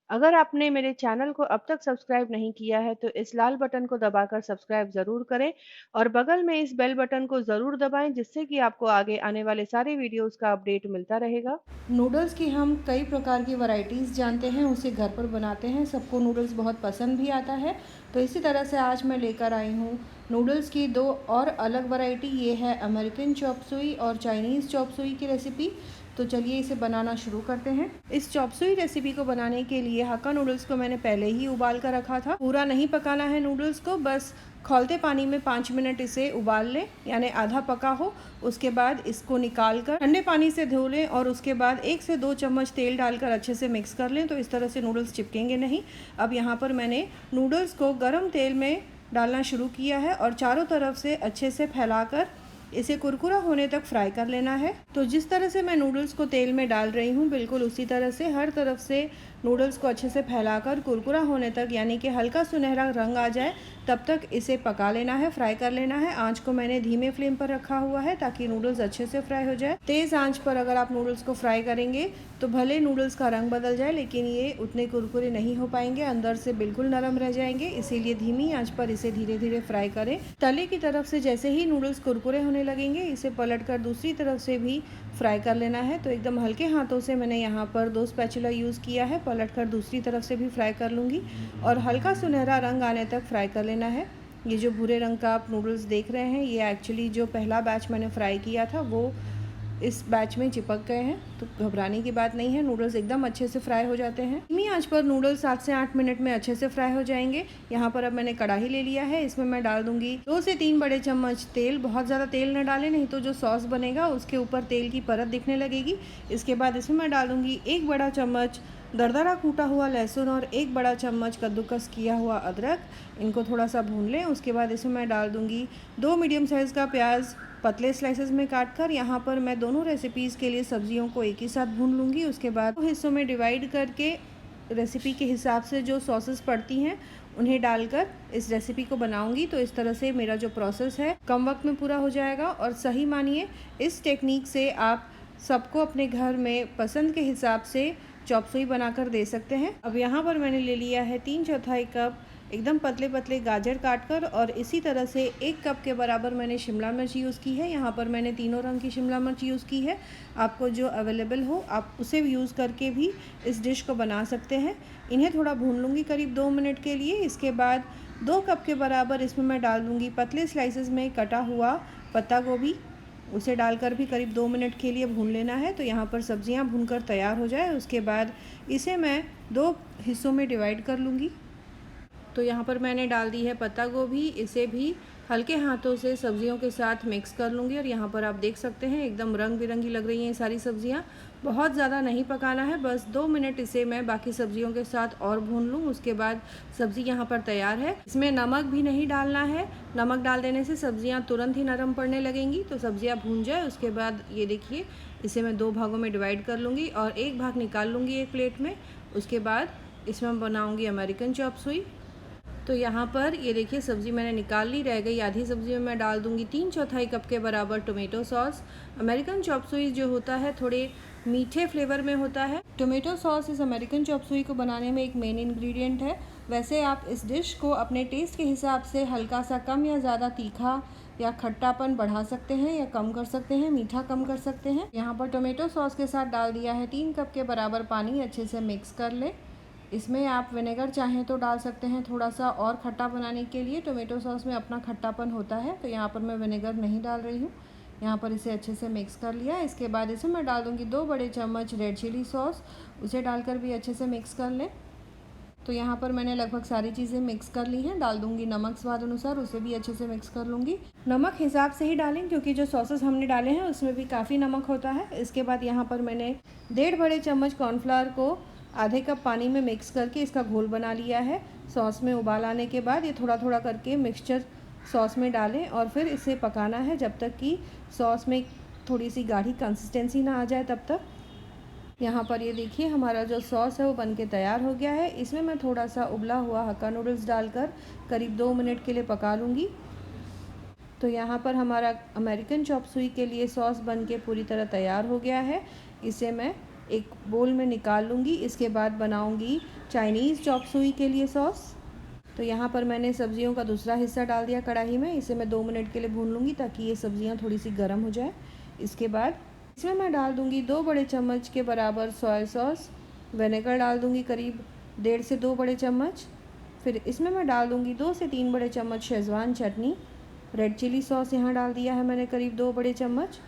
अगर आपने मेरे चैनल को अब तक सब्सक्राइब नहीं किया है तो इस लाल बटन को दबाकर सब्सक्राइब ज़रूर करें और बगल में इस बेल बटन को ज़रूर दबाएं जिससे कि आपको आगे आने वाले सारे वीडियोस का अपडेट मिलता रहेगा। नूडल्स की हम कई प्रकार की वैरायटीज़ जानते हैं, उसे घर पर बनाते हैं, सबको नूडल्स बहुत पसंद भी आता है। तो इसी तरह से आज मैं लेकर आई हूँ नूडल्स की दो और अलग वैरायटी। ये है अमेरिकन चॉपसुई और चाइनीज़ चॉपसुई की रेसिपी। तो चलिए इसे बनाना शुरू करते हैं। इस चॉपसुई रेसिपी को बनाने के लिए हक्का नूडल्स को मैंने पहले ही उबाल कर रखा था। पूरा नहीं पकाना है नूडल्स को, बस खौलते पानी में 5 मिनट इसे उबाल लें, यानी आधा पका हो। उसके बाद इसको निकाल कर ठंडे पानी से धो लें और उसके बाद 1 से 2 चम्मच तेल डालकर अच्छे से मिक्स कर लें, तो इस तरह से नूडल्स चिपकेंगे नहीं। अब यहाँ पर मैंने नूडल्स को गरम तेल में डालना शुरू किया है और चारों तरफ से अच्छे से फैलाकर इसे कुरकुरा होने तक फ्राई कर लेना है। तो जिस तरह से मैं नूडल्स को तेल में डाल रही हूँ, बिल्कुल उसी तरह से हर तरफ से नूडल्स को अच्छे से फैलाकर कुरकुरा होने तक, यानी कि हल्का सुनहरा रंग आ जाए तब तक इसे पका लेना है, फ्राई कर लेना है। आंच को मैंने धीमे फ्लेम पर रखा हुआ है ताकि नूडल्स अच्छे से फ्राई हो जाए। तेज़ आंच पर अगर आप नूडल्स को फ्राई करेंगे तो भले नूडल्स का रंग बदल जाए, लेकिन ये उतने कुरकुरे नहीं हो पाएंगे, अंदर से बिल्कुल नरम रह जाएंगे। इसीलिए धीमी आंच पर इसे धीरे धीरे फ्राई करें। तले की तरफ से जैसे ही नूडल्स कुरकुरे होने लगेंगे, इसे पलटकर दूसरी तरफ से भी फ्राई कर लेना है। तो एकदम हल्के हाथों से मैंने यहाँ पर 2 स्पैचुला यूज़ किया है, पलटकर दूसरी तरफ से भी फ्राई कर लूँगी और हल्का सुनहरा रंग आने तक फ्राई कर लेना है। ये जो भूरे रंग का आप नूडल्स देख रहे हैं, ये एक्चुअली जो पहला बैच मैंने फ्राई किया था वो इस बैच में चिपक गए हैं, तो घबराने की बात नहीं है, नूडल्स एकदम अच्छे से फ्राई हो जाते हैं। धीमी आंच पर नूडल्स 7 से 8 मिनट में अच्छे से फ्राई हो जाएंगे। यहाँ पर अब मैंने कढ़ाई ले लिया है, इसमें मैं डाल दूंगी 2 से 3 बड़े चम्मच तेल। बहुत ज़्यादा तेल न डालें, नहीं तो जो सॉस बनेगा उसके ऊपर तेल की परत दिखने लगेगी। इसके बाद इसमें मैं डाल दूंगी 1 बड़ा चम्मच दरदरा कूटा हुआ लहसुन और 1 बड़ा चम्मच कद्दूकस किया हुआ अदरक। इनको थोड़ा सा भून लें। उसके बाद इसमें मैं डाल दूंगी 2 मीडियम साइज़ का प्याज पतले स्लाइसेस में काट कर। यहाँ पर मैं दोनों रेसिपीज़ के लिए सब्जियों को एक ही साथ भून लूँगी। उसके बाद दो हिस्सों में डिवाइड करके रेसिपी के हिसाब से जो सॉसेस पड़ती हैं उन्हें डालकर इस रेसिपी को बनाऊंगी। तो इस तरह से मेरा जो प्रोसेस है कम वक्त में पूरा हो जाएगा। और सही मानिए, इस टेक्निक से आप सबको अपने घर में पसंद के हिसाब से चॉपसुई बनाकर दे सकते हैं। अब यहाँ पर मैंने ले लिया है 3/4 कप एकदम पतले पतले गाजर काटकर, और इसी तरह से 1 कप के बराबर मैंने शिमला मिर्च यूज़ की है। यहाँ पर मैंने तीनों रंग की शिमला मिर्च यूज़ की है। आपको जो अवेलेबल हो आप उसे यूज़ करके भी इस डिश को बना सकते हैं। इन्हें थोड़ा भून लूँगी करीब 2 मिनट के लिए। इसके बाद 2 कप के बराबर इसमें मैं डाल दूँगी पतले स्लाइसेस में कटा हुआ पत्ता गोभी। उसे डालकर भी करीब 2 मिनट के लिए भून लेना है। तो यहाँ पर सब्जियाँ भूनकर तैयार हो जाए, उसके बाद इसे मैं 2 हिस्सों में डिवाइड कर लूँगी। तो यहाँ पर मैंने डाल दी है पत्ता गोभी, इसे भी हल्के हाथों से सब्जियों के साथ मिक्स कर लूँगी। और यहाँ पर आप देख सकते हैं एकदम रंग बिरंगी लग रही हैं सारी सब्जियाँ। बहुत ज़्यादा नहीं पकाना है, बस 2 मिनट इसे मैं बाकी सब्जियों के साथ और भून लूँ। उसके बाद सब्ज़ी यहाँ पर तैयार है। इसमें नमक भी नहीं डालना है, नमक डाल देने से सब्जियाँ तुरंत ही नरम पड़ने लगेंगी। तो सब्जियाँ भून जाए उसके बाद ये देखिए, इसे मैं 2 भागों में डिवाइड कर लूँगी और एक भाग निकाल लूँगी एक प्लेट में। उसके बाद इसमें बनाऊँगी अमेरिकन चॉपसुई। तो यहाँ पर ये देखिए सब्ज़ी मैंने निकाल ली, रह गई आधी सब्ज़ी में मैं डाल दूँगी 3/4 कप के बराबर टोमेटो सॉस। अमेरिकन चॉपसुई जो होता है थोड़े मीठे फ्लेवर में होता है। टोमेटो सॉस इस अमेरिकन चॉपसुई को बनाने में एक मेन इंग्रेडिएंट है। वैसे आप इस डिश को अपने टेस्ट के हिसाब से हल्का सा कम या ज़्यादा तीखा या खट्टापन बढ़ा सकते हैं या कम कर सकते हैं, मीठा कम कर सकते हैं। यहाँ पर टोमेटो सॉस के साथ डाल दिया है 3 कप के बराबर पानी। अच्छे से मिक्स कर लें। इसमें आप विनेगर चाहें तो डाल सकते हैं थोड़ा सा और खट्टा बनाने के लिए। टोमेटो सॉस में अपना खट्टापन होता है, तो यहाँ पर मैं विनेगर नहीं डाल रही हूँ। यहाँ पर इसे अच्छे से मिक्स कर लिया। इसके बाद इसमें मैं डाल दूँगी 2 बड़े चम्मच रेड चिली सॉस। उसे डालकर भी अच्छे से मिक्स कर लें। तो यहाँ पर मैंने लगभग सारी चीज़ें मिक्स कर ली हैं। डाल दूँगी नमक स्वाद अनुसार, उसे भी अच्छे से मिक्स कर लूँगी। नमक हिसाब से ही डालें क्योंकि जो सॉसेस हमने डाले हैं उसमें भी काफ़ी नमक होता है। इसके बाद यहाँ पर मैंने 1.5 बड़े चम्मच कॉर्नफ्लावर को आधे कप पानी में मिक्स करके इसका घोल बना लिया है। सॉस में उबाल आने के बाद ये थोड़ा थोड़ा करके मिक्सचर सॉस में डालें और फिर इसे पकाना है जब तक कि सॉस में थोड़ी सी गाढ़ी कंसिस्टेंसी ना आ जाए तब तक। यहाँ पर ये देखिए हमारा जो सॉस है वो बनके तैयार हो गया है। इसमें मैं थोड़ा सा उबला हुआ हक्का नूडल्स डालकर करीब 2 मिनट के लिए पका लूँगी। तो यहाँ पर हमारा अमेरिकन चॉपसुई के लिए सॉस बनके पूरी तरह तैयार हो गया है। इसे मैं एक बोल में निकाल लूँगी। इसके बाद बनाऊँगी चाइनीज़ चॉपसुई के लिए सॉस। तो यहाँ पर मैंने सब्जियों का दूसरा हिस्सा डाल दिया कढ़ाई में। इसे मैं 2 मिनट के लिए भून लूँगी ताकि ये सब्जियाँ थोड़ी सी गर्म हो जाए। इसके बाद इसमें मैं डाल दूँगी 2 बड़े चम्मच के बराबर सोया सॉस। विनेगर डाल दूँगी करीब 1.5 से 2 बड़े चम्मच। फिर इसमें मैं डाल दूँगी 2 से 3 बड़े चम्मच शेज़वान चटनी। रेड चिली सॉस यहाँ डाल दिया है मैंने करीब 2 बड़े चम्मच।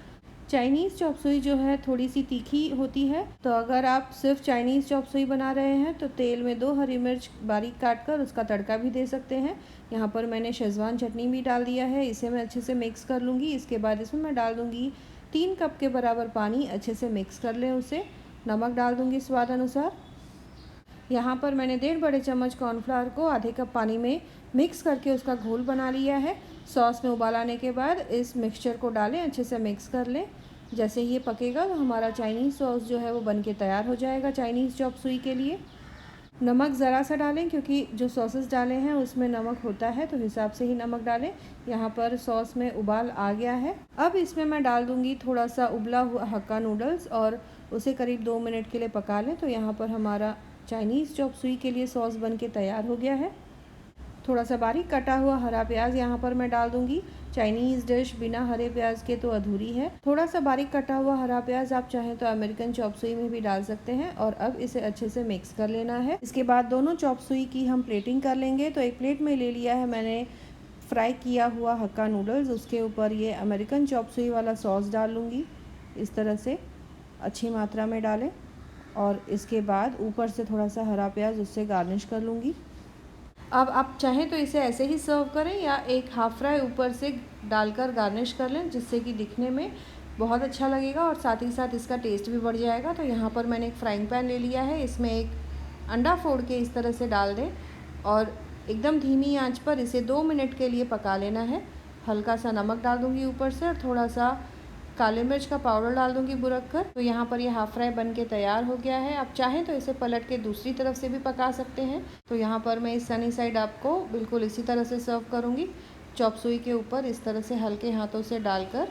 चाइनीज़ चॉपसुई जो है थोड़ी सी तीखी होती है, तो अगर आप सिर्फ चाइनीज़ चॉपसुई बना रहे हैं तो तेल में 2 हरी मिर्च बारीक काट कर उसका तड़का भी दे सकते हैं। यहाँ पर मैंने शेज़वान चटनी भी डाल दिया है। इसे मैं अच्छे से मिक्स कर लूँगी। इसके बाद इसमें मैं डाल दूँगी 3 कप के बराबर पानी। अच्छे से मिक्स कर लें उसे। नमक डाल दूँगी स्वाद अनुसार। यहाँ पर मैंने 1.5 बड़े चम्मच कॉर्नफ्लावर को आधे कप पानी में मिक्स करके उसका घोल बना लिया है। सॉस में उबाल आने के बाद इस मिक्सचर को डालें, अच्छे से मिक्स कर लें। जैसे ये पकेगा तो हमारा चाइनीज़ सॉस जो है वो बनके तैयार हो जाएगा चाइनीज़ चॉपसुई के लिए। नमक ज़रा सा डालें क्योंकि जो सॉसेस डाले हैं उसमें नमक होता है, तो हिसाब से ही नमक डालें। यहाँ पर सॉस में उबाल आ गया है। अब इसमें मैं डाल दूँगी थोड़ा सा उबला हुआ हक्का नूडल्स और उसे करीब 2 मिनट के लिए पका लें। तो यहाँ पर हमारा चाइनीज़ चॉपसुई के लिए सॉस बनके तैयार हो गया है। थोड़ा सा बारीक कटा हुआ हरा प्याज यहाँ पर मैं डाल दूँगी। चाइनीज़ डिश बिना हरे प्याज के तो अधूरी है। थोड़ा सा बारीक कटा हुआ हरा प्याज आप चाहें तो अमेरिकन चॉपसुई में भी डाल सकते हैं। और अब इसे अच्छे से मिक्स कर लेना है। इसके बाद दोनों चॉपसुई की हम प्लेटिंग कर लेंगे। तो एक प्लेट में ले लिया है मैंने फ्राई किया हुआ हक्का नूडल्स। उसके ऊपर ये अमेरिकन चॉपसुई वाला सॉस डाल लूँगी। इस तरह से अच्छी मात्रा में डालें और इसके बाद ऊपर से थोड़ा सा हरा प्याज उससे गार्निश कर लूँगी। अब आप चाहें तो इसे ऐसे ही सर्व करें या एक हाफ़ फ्राई ऊपर से डालकर गार्निश कर लें, जिससे कि दिखने में बहुत अच्छा लगेगा और साथ ही साथ इसका टेस्ट भी बढ़ जाएगा। तो यहाँ पर मैंने एक फ्राइंग पैन ले लिया है। इसमें एक अंडा फोड़ के इस तरह से डाल दें और एकदम धीमी आंच पर इसे 2 मिनट के लिए पका लेना है। हल्का सा नमक डाल दूँगी ऊपर से और थोड़ा सा काली मिर्च का पाउडर डाल दूँगी बुरक कर। तो यहाँ पर ये हाफ़ फ्राई बन के तैयार हो गया है। आप चाहें तो इसे पलट के दूसरी तरफ से भी पका सकते हैं। तो यहाँ पर मैं इस सनी साइड आपको बिल्कुल इसी तरह से सर्व करूँगी। चॉपसुई के ऊपर इस तरह से हल्के हाथों से डालकर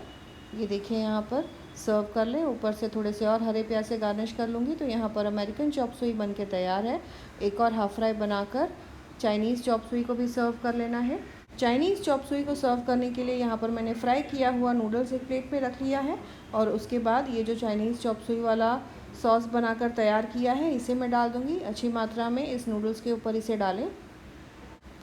ये देखिए यहाँ पर सर्व कर लें। ऊपर से थोड़े से और हरे प्याज से गार्निश कर लूँगी। तो यहाँ पर अमेरिकन चॉपसुई बन के तैयार है। एक और हाफ़ फ्राई बनाकर चाइनीज़ चॉपसुई को भी सर्व कर लेना है। चाइनीज़ चॉपसुई को सर्व करने के लिए यहाँ पर मैंने फ्राई किया हुआ नूडल्स एक प्लेट में रख लिया है और उसके बाद ये जो चाइनीज़ चॉपसुई वाला सॉस बनाकर तैयार किया है इसे मैं डाल दूँगी। अच्छी मात्रा में इस नूडल्स के ऊपर इसे डालें।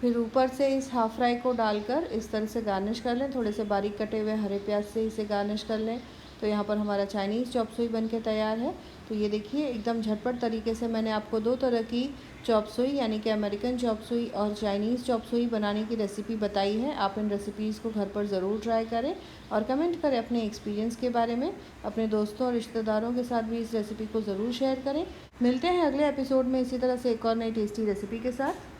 फिर ऊपर से इस हाफ़ फ्राई को डालकर इस तरह से गार्निश कर लें। थोड़े से बारीक कटे हुए हरे प्याज से इसे गार्निश कर लें। तो यहाँ पर हमारा चाइनीज़ चॉपसुई बनके तैयार है। तो ये देखिए एकदम झटपट तरीके से मैंने आपको 2 तरह की चॉपसुई यानी कि अमेरिकन चॉपसुई और चाइनीज़ चॉपसुई बनाने की रेसिपी बताई है। आप इन रेसिपीज़ को घर पर ज़रूर ट्राई करें और कमेंट करें अपने एक्सपीरियंस के बारे में। अपने दोस्तों और रिश्तेदारों के साथ भी इस रेसिपी को ज़रूर शेयर करें। मिलते हैं अगले एपिसोड में इसी तरह से एक और नई टेस्टी रेसिपी के साथ।